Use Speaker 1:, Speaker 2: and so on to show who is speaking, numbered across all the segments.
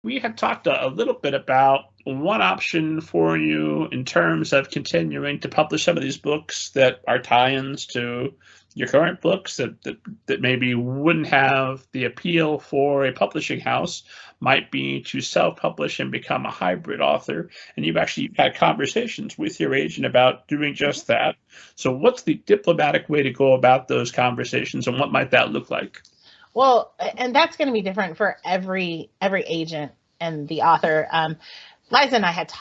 Speaker 1: we had talked a little bit about one option for you in terms of continuing to publish some of these books that are tie-ins to your current books that maybe wouldn't have the appeal for a publishing house might be to self-publish and become a hybrid author. And you've had conversations with your agent about doing just that. So what's the diplomatic way to go about those conversations, and what might that look like?
Speaker 2: Well, and that's going to be different for every agent and the author. Liza and I had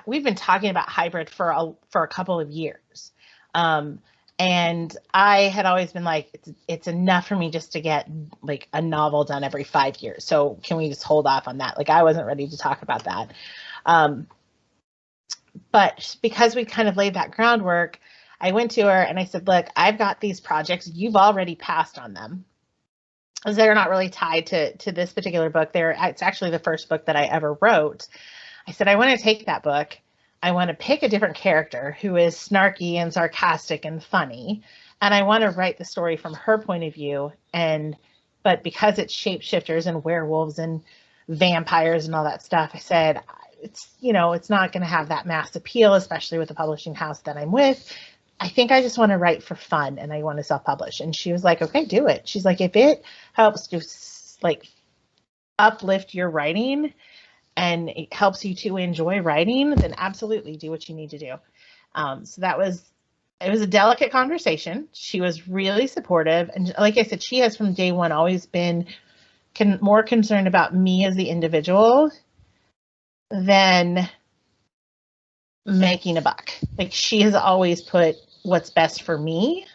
Speaker 2: we've been talking about hybrid for a couple of years. And I had always been like, it's enough for me just to get like a novel done every 5 years. So can we just hold off on that? Like, I wasn't ready to talk about that. But because we kind of laid that groundwork, I went to her and I said, look, I've got these projects. You've already passed on them. As they're not really tied to this particular book. It's actually the first book that I ever wrote. I said, I want to take that book. I want to pick a different character who is snarky and sarcastic and funny. And I want to write the story from her point of view. But because it's shapeshifters and werewolves and vampires and all that stuff, I said, it's not going to have that mass appeal, especially with the publishing house that I'm with. I think I just want to write for fun and I want to self-publish. And she was like, okay, do it. She's like, if it helps to like uplift your writing and it helps you to enjoy writing, then absolutely do what you need to do. So it was a delicate conversation. She was really supportive. And like I said, she has from day one always been more concerned about me as the individual than making a buck. Like, she has always put what's best for me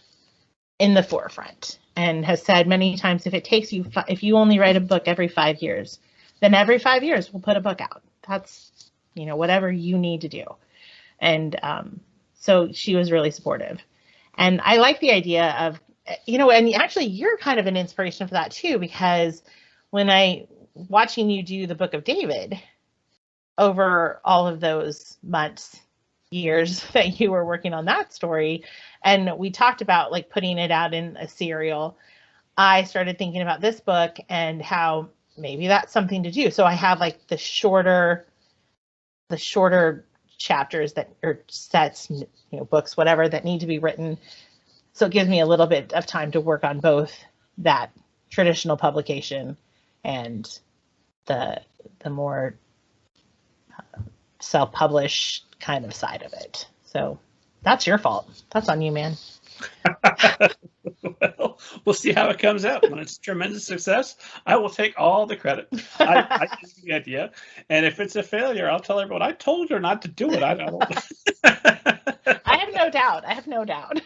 Speaker 2: in the forefront and has said many times, if you only write a book every 5 years, then every 5 years we'll put a book out. That's, whatever you need to do. And so she was really supportive. And I like the idea of, and actually you're kind of an inspiration for that too, because when watching you do the Book of David over all of those months, years that you were working on that story, and we talked about like putting it out in a serial, I started thinking about this book and how maybe that's something to do. So I have like the shorter chapters or sets, books, whatever, that need to be written. So it gives me a little bit of time to work on both that traditional publication and the more self-published kind of side of it. So that's your fault. That's on you, man.
Speaker 1: Well, we'll see how it comes out. When it's a tremendous success, I will take all the credit. I give you the idea. And if it's a failure, I'll tell everyone, I told her not to do it. I don't.
Speaker 2: I have no doubt.